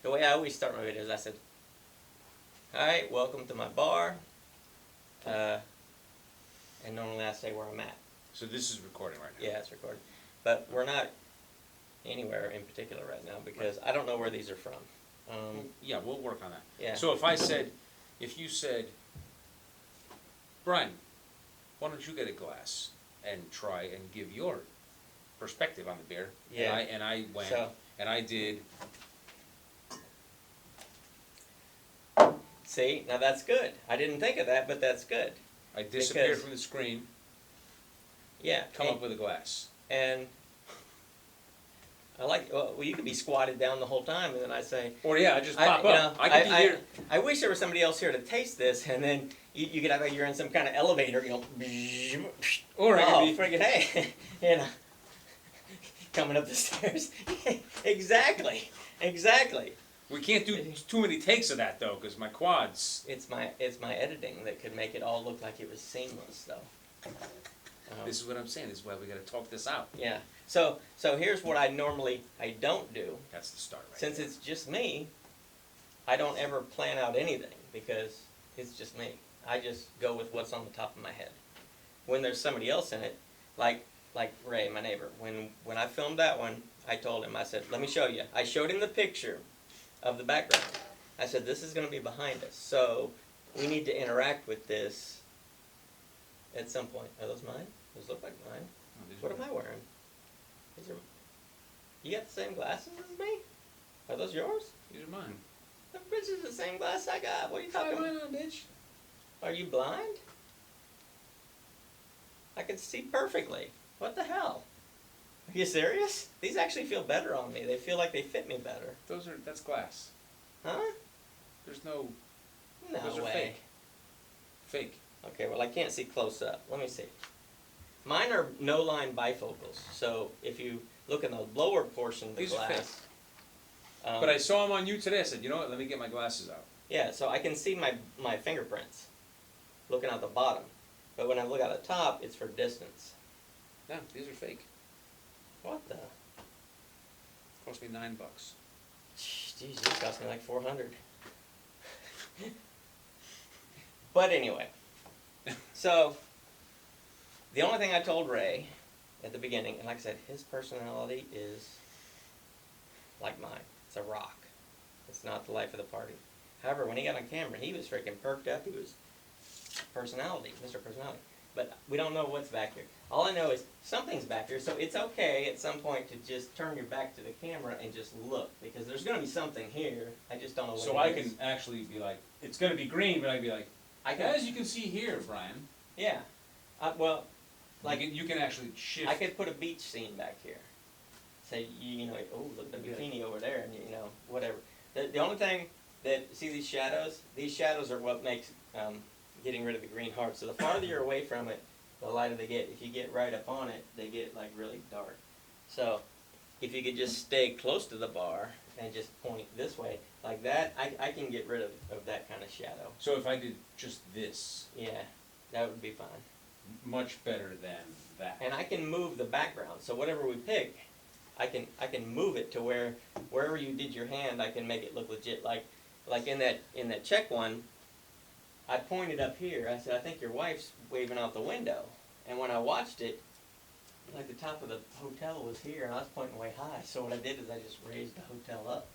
the way I always start my videos, I said, "Hi, welcome to my bar," and normally I say where I'm at. So this is recording right now? Yeah, it's recording. But we're not anywhere in particular right now because I don't know where these are from. Yeah, we'll work on that. Yeah. So if you said, Brian, why don't you get a glass and try and give your perspective on the beer? Yeah. And I went So- and I did. See, now that's good. I didn't think of that, but that's good. I disappeared Because- from the screen, Yeah. come up with a glass. And I like, well, you could be squatted down the whole time, and then I say, Or yeah, I just pop up. I could be here. I wish there was somebody else here to taste this, and then you could act like you're in some kind of elevator, you know, Or I oh, could be. friggin' hey, you know, coming up the stairs. Exactly. We can't do too many takes of that though, because my quads. It's my editing that could make it all look like it was seamless, though. This is what I'm saying. This is why we got to talk this out. Yeah. So here's what I don't do. That's the start, right? Since it's just me, I don't ever plan out anything because it's just me. I just go with what's on the top of my head. When there's somebody else in it, like Ray, my neighbor, when I filmed that one, I told him, I said, let me show you. I showed him the picture of the background. I said, this is going to be behind us, so we need to interact with this at some point. Are those mine? Those look like mine. What am I wearing? You got the same glasses as me? Are those yours? These are mine. This is the same glass I got. What are you talking Try about? mine on, bitch. Are you blind? I can see perfectly. What the hell? Are you serious? These actually feel better on me. They feel like they fit me better. That's glass. Huh? There's no. No Those are way. fake. Fake. Okay, well I can't see close up. Let me see. Mine are no-line bifocals. So if you look in the lower portion of the These are glass. But I saw them on you today. I said, you know what? Let me get my glasses out. Yeah, so I can see my fingerprints looking out the bottom. But when I look out the top, it's for distance. No, these are fake. What the? Cost me $9. Jeez, these cost me like 400. But anyway, so the only thing I told Ray at the beginning, and like I said, his personality is like mine. It's a rock. It's not the life of the party. However, when he got on camera, he was freaking perked up. He was personality, Mr. Personality. But we don't know what's back here. All I know is something's back here, so it's okay at some point to just turn your back to the camera and just look, because there's going to be something here. I just don't know what So it I is. can actually be like, it's going to be green, but I can be like, I can, as you can see here, Brian. yeah. Well, like you can actually shift. I could put a beach scene back here. Say, you know, oh, look at the bikini over there, and you know, whatever. The only thing that, see these shadows are what makes getting rid of the green hard. So the farther you're away from it, the lighter they get. If you get right up on it, they get like really dark. So if you could just stay close to the bar and just point this way, like that, I can get rid of that kind of shadow. So if I did just this, Yeah, that would be fine. much better than that. And I can move the background. So whatever we pick, I can move it to wherever you did your hand, I can make it look legit. Like in that check one, I pointed up here. I said, I think your wife's waving out the window. And when I watched it, like the top of the hotel was here, and I was pointing way high. So what I did is I just raised the hotel up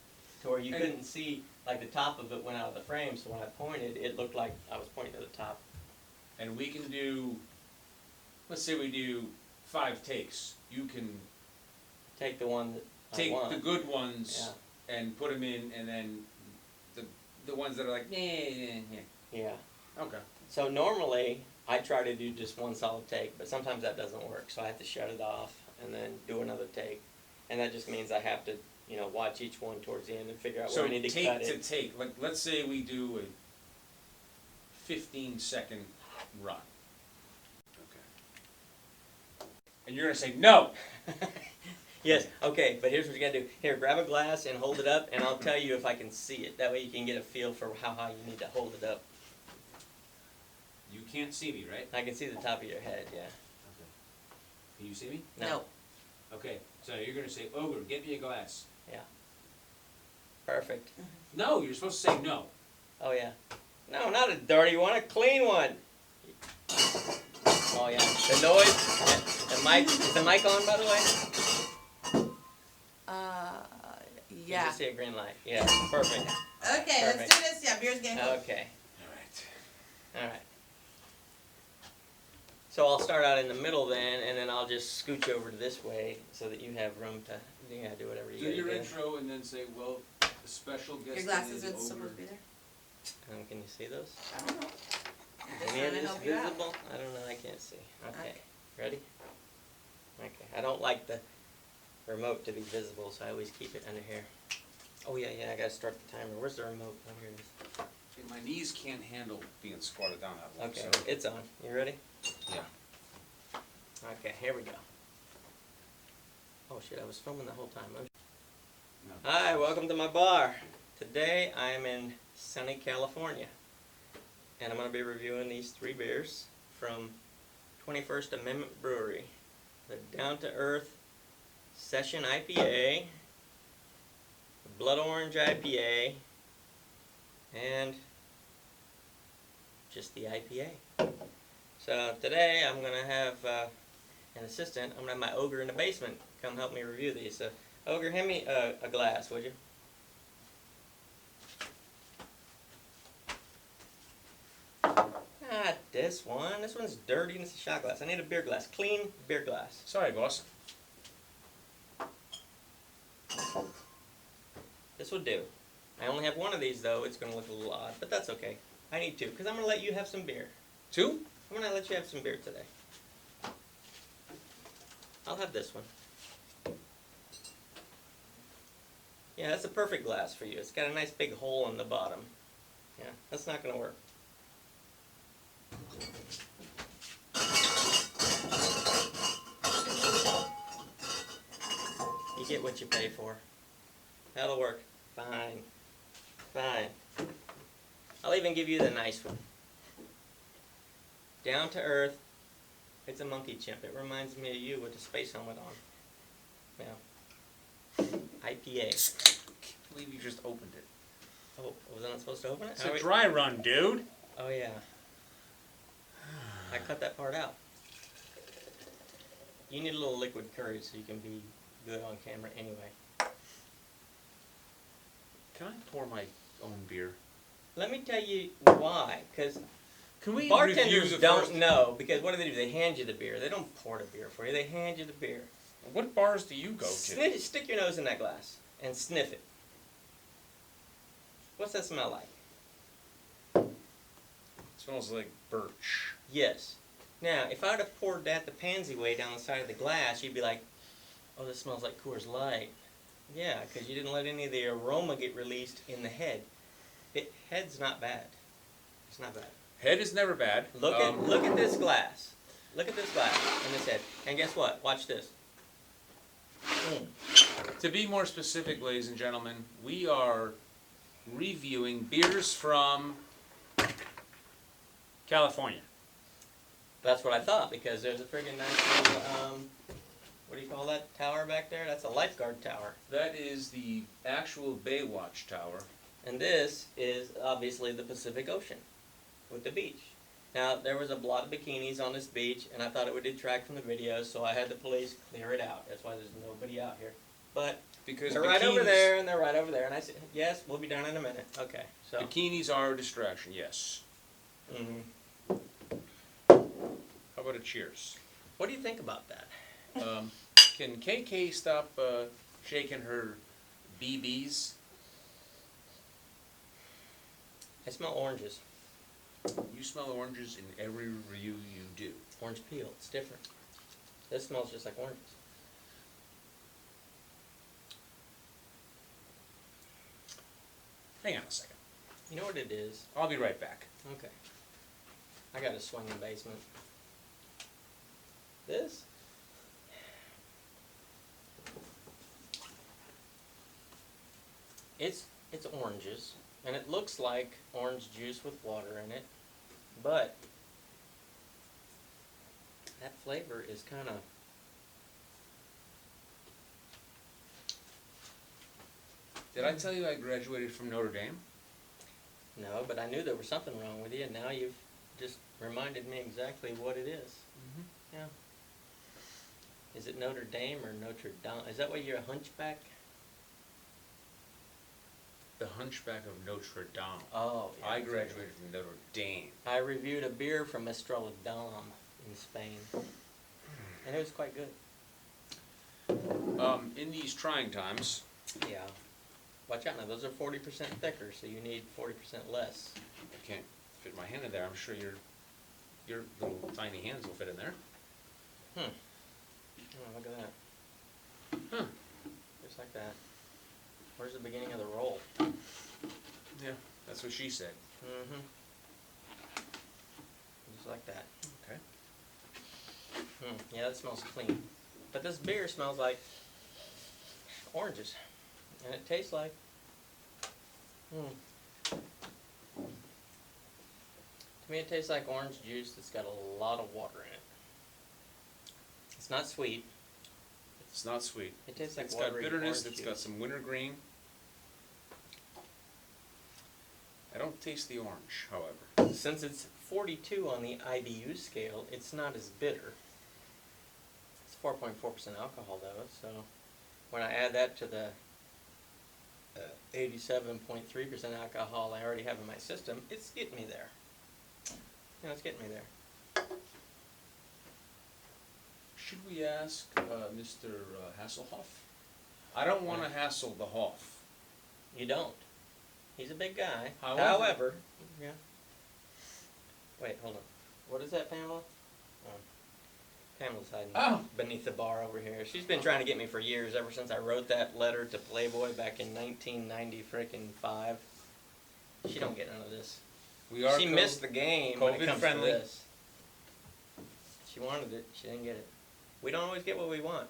to where you couldn't see, like the top of it went out of the frame. So when I pointed, it looked like I was pointing to the top. And we can do, let's say we do 5 takes. You can Take the one that take I want. the good ones Yeah. and put them in, and then the ones that are like, yeah. Yeah. Okay. So normally, I try to do just one solid take, but sometimes that doesn't work, so I have to shut it off and then do another take. And that just means I have to, you know, watch each one towards the end and figure out So where I need to take cut to it. take, like let's say we do a 15-second run. Okay. And you're gonna say no. Yes, okay, but here's what you gotta do. Here, grab a glass and hold it up, and I'll tell you if I can see it. That way you can get a feel for how high you need to hold it up. You can't see me, right? I can see the top of your head, yeah. Okay. Can you see me? No. Okay. So you're gonna say, Ogre, get me a glass. Yeah. Perfect. No, you're supposed to say no. Oh yeah. No, not a dirty one, a clean one. Oh yeah. The noise. The mic. Is the mic on, by the way? You Yeah. just see a green light. Yeah. Perfect. Okay, let's Perfect. do this. Yeah, beer's getting cold. Okay. All right. All right. So I'll start out in the middle then, and then I'll just scooch over to this way so that you have room to do whatever you Do gotta your do. intro and then say, well, a special guest. Your glasses today, are Ogre. supposed to be there? Can you see those? I don't know. I'm just Any trying of to this help you out. visible? I don't know. I can't see. Okay. Okay. Ready? Okay. I don't like the remote to be visible, so I always keep it under here. Oh yeah, I gotta start the timer. Where's the remote? Oh, here it is. Okay, my knees can't handle being squatted down that long. Okay, So, it's on. You ready? yeah. Okay, here we go. Oh shit, I was filming the whole time. No. Hi, welcome to my bar. Today I am in sunny California, and I'm going to be reviewing these 3 beers from 21st Amendment Brewery. The Down to Earth Session IPA, the Blood Orange IPA, and just the IPA. So today I'm going to have an assistant. I'm going to have my ogre in the basement come help me review these. So, ogre, hand me a glass, would you? Not this one. This one's dirty and it's a shot glass. I need a beer glass. Clean beer glass. Sorry, boss. This will do. I only have one of these though. It's going to look a little odd, but that's okay. I need 2 because I'm going to let you have some beer. 2? I'm going to let you have some beer today. I'll have this one. Yeah, that's a perfect glass for you. It's got a nice big hole in the bottom. Yeah, that's not going to work. You get what you pay for. That'll work. Fine. Fine. I'll even give you the nice one. Down to Earth. It's a monkey chimp. It reminds me of you with the space helmet on. Yeah. IPA. I can't believe you just opened it. Oh, was I not supposed to open it? It's Oh, a wait. dry run, dude. Oh yeah. I cut that part out. You need a little liquid courage so you can be good on camera anyway. Can I pour my own beer? Let me tell you why. Because Can we review bartenders the don't first? know. Because what do? They hand you the beer. They don't pour the beer for you. They hand you the beer. What bars do you go to? Stick your nose in that glass and sniff it. What's that smell like? It smells like birch. Yes. Now, if I would have poured that the pansy way down the side of the glass, you'd be like, oh, this smells like Coors Light. Yeah, because you didn't let any of the aroma get released in the head. Head's not bad. It's not bad. Head is never bad. Look at this glass. Look at this glass and this head. And guess what? Watch this. To be more specific, ladies and gentlemen, we are reviewing beers from California. That's what I thought, because there's a friggin' nice little, what do you call that tower back there? That's a lifeguard tower. That is the actual Baywatch Tower. And this is obviously the Pacific Ocean with the beach. Now, there was a lot of bikinis on this beach, and I thought it would detract from the video, so I had the police clear it out. That's why there's nobody out here. But Because they're right over there, and they're right over there. And I said, yes, we'll be done in a minute. Okay, so. Bikinis are a distraction, yes. Mhm. How about a cheers? What do you think about that? Can KK stop shaking her BBs? I smell oranges. You smell oranges in every review you do. Orange peel. It's different. This smells just like oranges. Hang on a second. You know what it is? I'll be right back. Okay. I got a swinging basement. This? It's oranges, and it looks like orange juice with water in it, but that flavor is kind of Did I tell you I graduated from Notre Dame? No, but I knew there was something wrong with you, and now you've just reminded me exactly what it is. Yeah. Is it Notre Dame or Notre Dame? Is that why you're a hunchback? The Hunchback of Notre Dame. Oh, yeah. I graduated from Notre Dame. I reviewed a beer from Estrella Dame in Spain, and it was quite good. In these trying times, Yeah. Watch out now, those are 40% thicker, so you need 40% less. I can't fit my hand in there. I'm sure your little tiny hands will fit in there. Oh, look at that. Huh. Just like that. Where's the beginning of the roll? Yeah, that's what she said. Mm-hmm. Just like that. Okay. Yeah, that smells clean. But this beer smells like oranges. And it tastes like... To me it tastes like orange juice that's got a lot of water in it. It's not sweet. It's not sweet. It tastes like It's got watery bitterness. orange It's got juice. some wintergreen. I don't taste the orange, however. Since it's 42 on the IBU scale, it's not as bitter. It's 4.4% alcohol though, so when I add that to the 87.3% alcohol I already have in my system, it's getting me there. You know, it's getting me there. Should we ask Mr. Hasselhoff? I don't want to hassle the Hoff. You don't. He's a big guy. However- yeah. Wait, hold on. What is that, Pamela? Oh. Pamela's hiding beneath the bar over here. She's been trying to get me for years, ever since I wrote that letter to Playboy back in 1995. She don't get none of this. We are She missed the game when it COVID comes friendly. to this. She wanted it. She didn't get it. We don't always get what we want.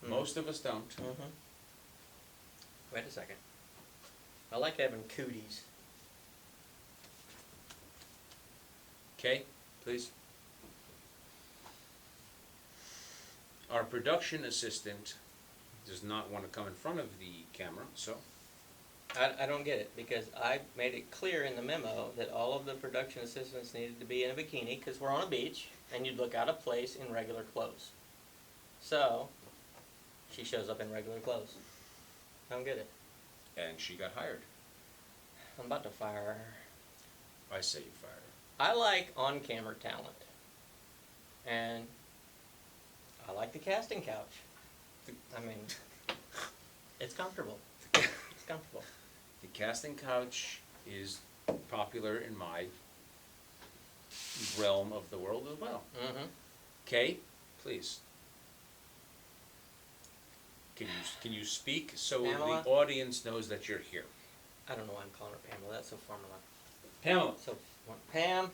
Most of us don't. Mm-hmm. Wait a second. I like having cooties. Okay, please. Our production assistant does not want to come in front of the camera, so I don't get it, because I made it clear in the memo that all of the production assistants needed to be in a bikini, because we're on a beach, and you'd look out of place in regular clothes. So, she shows up in regular clothes. I don't get it. and she got hired. I'm about to fire her. I say you fire her. I like on-camera talent. And I like the casting couch. I mean, it's comfortable. It's comfortable. The casting couch is popular in my realm of the world as well. Mm-hmm. Kay, please. Can you speak so Pamela? the audience knows that you're here? I don't know why I'm calling her Pamela. That's so formula. Pamela. So, Pam.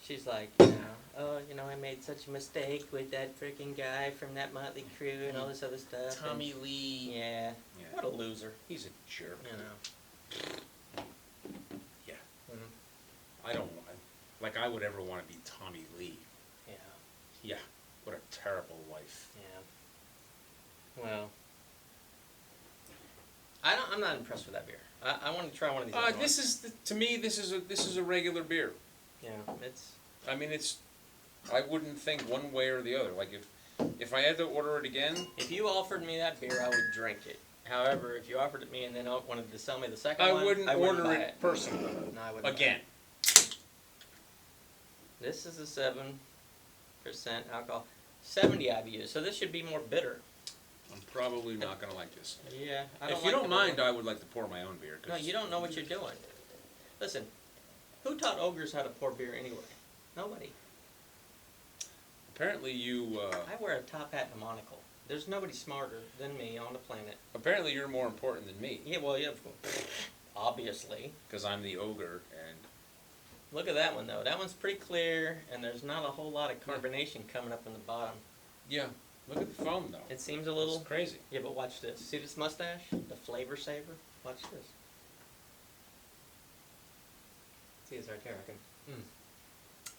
She's like, I made such a mistake with that freaking guy from that Motley Crue and all this other stuff. Tommy Lee. Yeah. Yeah. What a loser. He's a jerk. You know. Yeah. Mm-hmm. I don't want, like I would ever want to be Tommy Lee. Yeah. Yeah. What a terrible life. Yeah. Well. I'm not impressed with that beer. I want to try one of these. Other This ones. is to me. This is a regular beer. Yeah. It's. I mean, I wouldn't think one way or the other. Like if I had to order it again, If you offered me that beer, I would drink it. However, if you offered it me and then wanted to sell me the second I one, wouldn't I wouldn't order buy it personally. No, I wouldn't. Again. Buy it. This is a 7% alcohol, 70 IBU. So this should be more bitter. I'm probably not gonna like this. Yeah. If you don't mind, I would like to pour my own beer. No, you don't know what you're doing. Listen, who taught ogres how to pour beer anyway? Nobody. Apparently you. I wear a top hat and a monocle. There's nobody smarter than me on the planet. Apparently you're more important than me. Yeah, well, yeah, obviously. Because I'm the ogre, and Look at that one, though. That one's pretty clear, and there's not a whole lot of carbonation coming up in the bottom. yeah, look at the foam though. It seems a little... It's crazy. Yeah, but watch this. See this mustache? The flavor saver? Watch this. See, it's right there.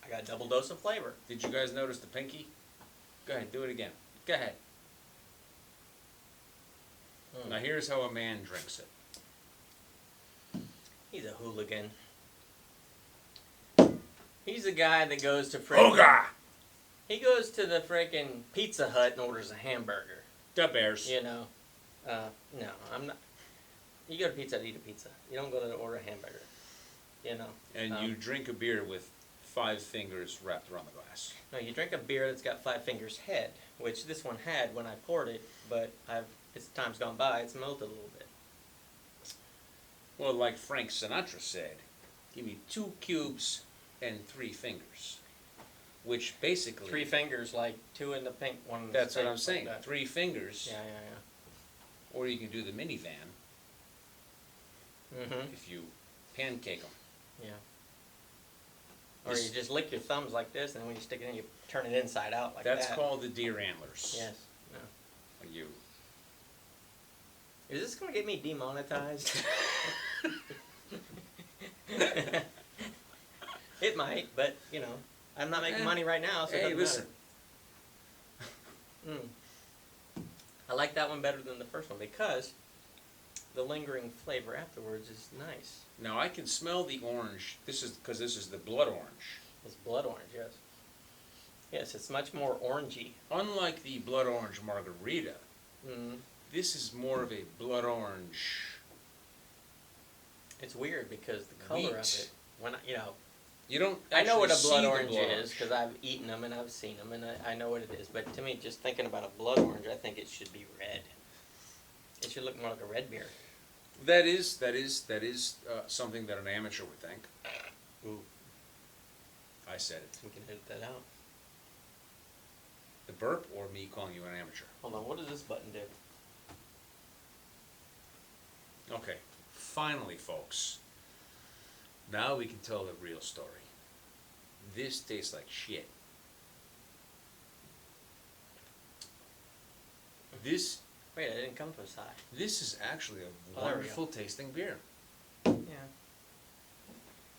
I got a double dose of flavor. Did you guys notice the pinky? Go ahead, do it again. Go ahead. Now here's how a man drinks it. He's a hooligan. He's the guy that goes to freaking... Hoga! He goes to the freaking Pizza Hut and orders a hamburger. The Bears. You know? No, I'm not... You go to Pizza Hut to eat a pizza. You don't go to order a hamburger. You know? And you drink a beer with 5 fingers wrapped around the glass. No, you drink a beer that's got 5 fingers head, which this one had when I poured it, but as time's gone by, it's melted a little bit. Well, like Frank Sinatra said, give me 2 cubes and 3 fingers. Which basically... 3 fingers, like 2 in the pink, 1 in the That's what steak, I'm saying. like that. 3 fingers. Yeah. Or you can do the minivan Mm-hmm. if you pancake them. Yeah. Or you just lick your thumbs like this, and then when you stick it in, you turn it inside out like That's that. called the deer antlers. Yes. No. You. Is this going to get me demonetized? It might, but, you know, I'm not making money right now, so it Hey, doesn't listen. matter. I like that one better than the first one because the lingering flavor afterwards is nice. Now I can smell the orange. This is because this is the blood orange. It's blood orange, yes. Yes, it's much more orangey. Unlike the blood orange margarita, Mm. this is more of a blood orange. It's weird because the color Wheat. of it, when you know, You don't. I know what a actually blood see the orange blood is because I've eaten them and I've seen them and I know what it is. But to me, just thinking about a blood orange, I think it should be red. It should look more like a red beer. That is something that an amateur would think. Ooh, I said it. we can edit that out. The burp or me calling you an amateur. Hold on, what does this button do? Okay, finally, folks. Now we can tell the real story. This tastes like shit. This Wait, I didn't come to us high. This is actually a Oh, there we wonderful tasting beer. Yeah.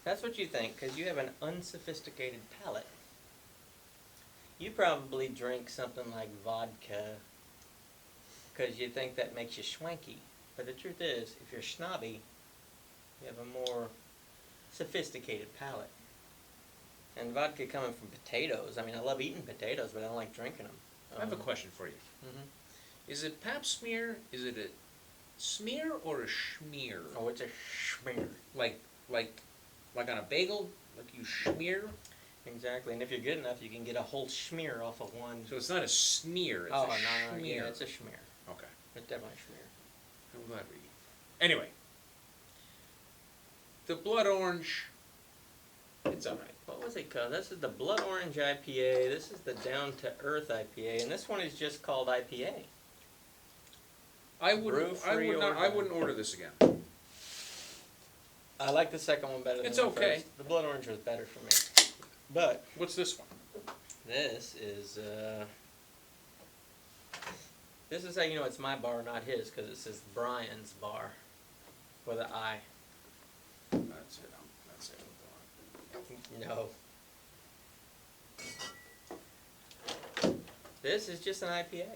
That's what you think, because you have an unsophisticated palate. You probably drink something like vodka because you think that makes you schwanky. But the truth is, if you're snobby, you have a more sophisticated palate. And vodka coming from potatoes, I mean, I love eating potatoes, but I don't like drinking them. I have a question for you. Mm-hmm. Is it pap smear? Is it a smear or a schmear? Oh, it's a schmear. Like on a bagel? Like you schmear? Exactly, and if you're good enough, you can get a whole schmear off of one. So it's not a smear, it's Oh, a no, schmear. yeah, it's a schmear. Okay. It's definitely a schmear. I'm glad we... Anyway. The blood orange, it's alright. What was it called? This is the Blood Orange IPA. This is the Down to Earth IPA, and this one is just called IPA. I wouldn't order this again. I like the second one better than It's the okay. first. The Blood Orange was better for me. But What's this one? this is how you know it's my bar, not his, because it says Brian's bar with an I. That's it. That's it. No. This is just an IPA.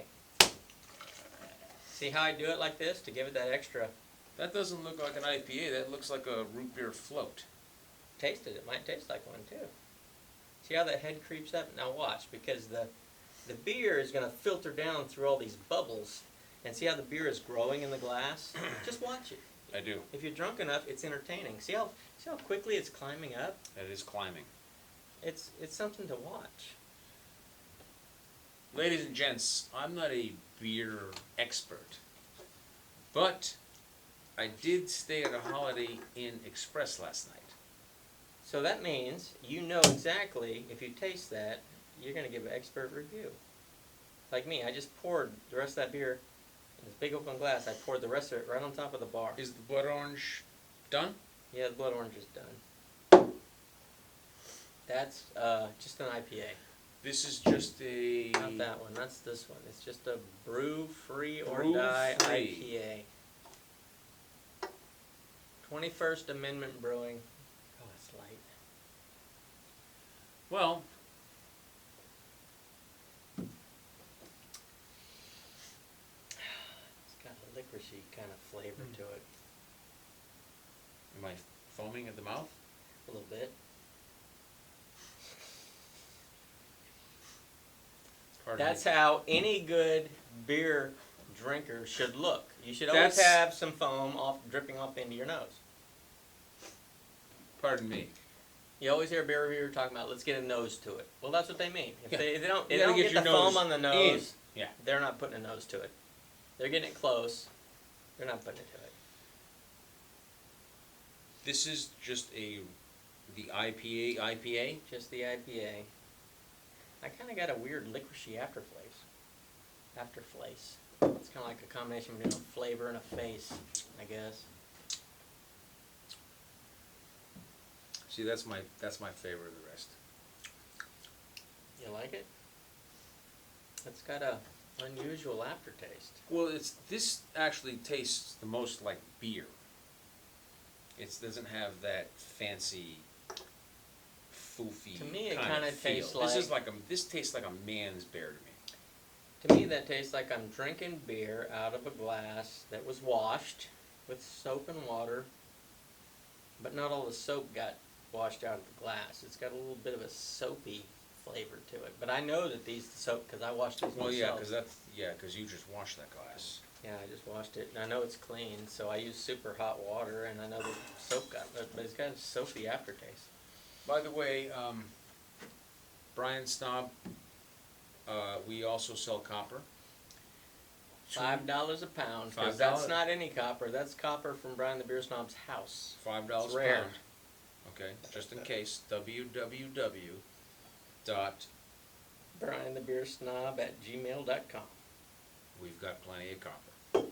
See how I do it like this to give it that extra That doesn't look like an IPA. That looks like a root beer float. taste it. It might taste like one too. See how that head creeps up? Now watch, because the beer is going to filter down through all these bubbles. And see how the beer is growing in the glass? Just watch it. I do. If you're drunk enough, it's entertaining. See how quickly it's climbing up? That is climbing. It's something to watch. Ladies and gents, I'm not a beer expert, but I did stay at a Holiday Inn Express last night. So that means you know exactly, if you taste that, you're going to give an expert review. Like me, I just poured the rest of that beer in this big open glass. I poured the rest of it right on top of the bar. Is the blood orange done? Yeah, the blood orange is done. That's just an IPA. This is just a... Not that one, that's this one. It's just a brew-free or Brew die free. IPA. 21st Amendment Brewing. Oh, it's light. Well, It's got a liquor licorice kind of flavor to it. Am I foaming at the mouth? A little bit. Pardon That's me. how any good beer drinker should look. You should always That's- have some foam dripping off into your nose. Pardon me. You always hear a beer reviewer talking about, let's get a nose to it. Well, that's what they mean. If Yeah. they don't, You they gotta don't get get the your foam nose on the in. nose, Yeah. they're not putting a nose to it. They're getting it close. They're not putting it to it. This is just the IPA. Just the IPA. I kind of got a weird licoricey afterflace. It's kind of like a combination between a flavor and a face, I guess. See, that's my favorite of the rest. You like it? It's got a unusual aftertaste. Well, this actually tastes the most like beer. It doesn't have that fancy, foofy. To me, it kind kinda of feel. tastes This tastes like a man's beer to me. To me, that tastes like I'm drinking beer out of a glass that was washed with soap and water, but not all the soap got washed out of the glass. It's got a little bit of a soapy flavor to it. But I know that these soap because I washed these Well, myself. because you just washed that glass. Yeah, I just washed it, and I know it's clean, so I use super hot water, and I know the soap got, but it's got a soapy aftertaste. By the way, Bwyen Snob, we also sell copper. $5 a pound, because $5? that's not any copper. That's copper from Brian the Beer Snob's house. $5 It's a rare. pound. Okay, just in case, www. BrianTheBeerSnob@gmail.com. We've got plenty of copper.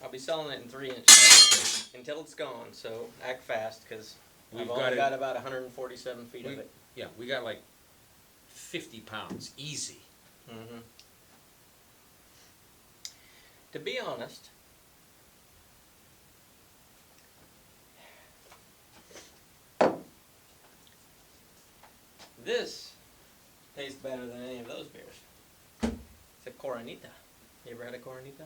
I'll be selling it in 3-inch until it's gone, so act fast, because I've We've only got it- got about 147 feet of it. Yeah, we got like 50 pounds, easy. Mm-hmm. To be honest, this tastes better than any of those beers. It's a Coronita. You ever had a Coronita?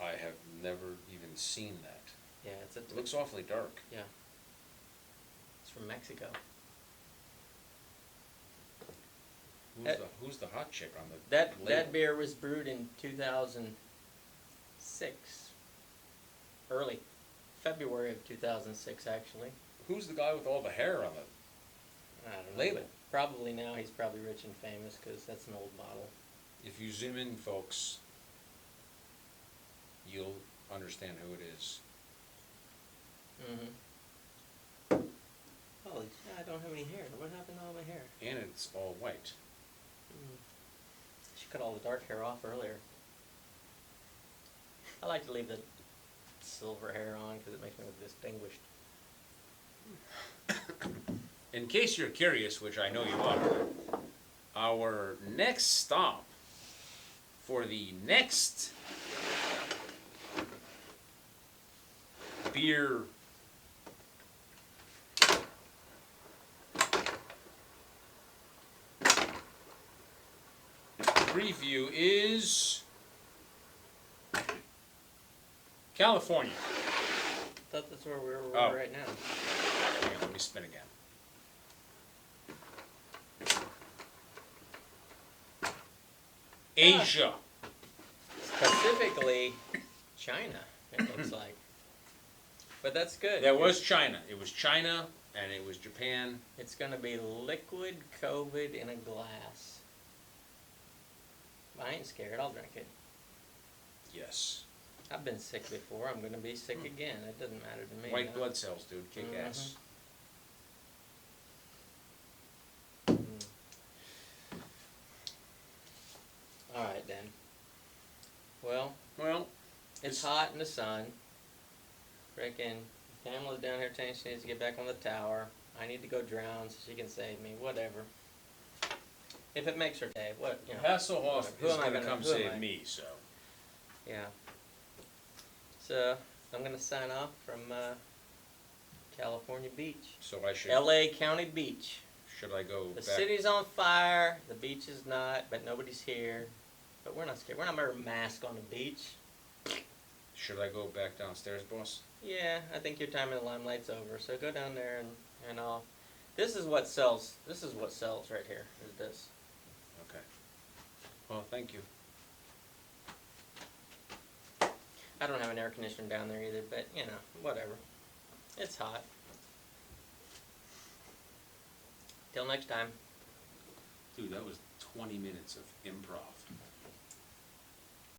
I have never even seen that. Yeah, It looks awfully dark. it's from Mexico. Who's the hot chick on the That label? beer was brewed in 2006. Early February of 2006, actually. Who's the guy with all the hair on the I don't know. label? But probably now he's probably rich and famous because that's an old bottle. If you zoom in, folks, you'll understand who it is. Mm-hmm. Oh, I don't have any hair. What happened to all my hair? And it's all white. She cut all the dark hair off earlier. I like to leave the silver hair on because it makes me look distinguished. In case you're curious, which I know you are, our next stop for the next beer review is California. I thought that's where we're Oh. right now. Hang on, let me spin again. Asia. Specifically, China, it looks like. But that's good. That was China. It was China and it was Japan. It's going to be liquid COVID in a glass. I ain't scared. I'll drink it. Yes. I've been sick before. I'm going to be sick again. It doesn't matter to me. White no? blood cells, dude. Kick ass. Mm. All right, then. Well, Well, it's hot in the sun. Frickin' Pamela's down here saying she needs to get back on the tower. I need to go drown so she can save me. Whatever. If it makes her day, what, you know. Hasselhoff Who is am I going to gonna- come who am save I? me, so. Yeah. So, I'm going to sign off from California Beach. So I should. LA County Beach. Should I go The back? city's on fire, the beach is not, but nobody's here. But we're not scared. We're not wearing a mask on the beach. Should I go back downstairs, boss? Yeah, I think your time in the limelight's over. So go down there and I'll. This is what sells. This is what sells right here. Is this? Okay. Well, thank you. I don't have an air conditioner down there either, but you know, whatever. It's hot. Till next time. Dude, that was 20 minutes of improv.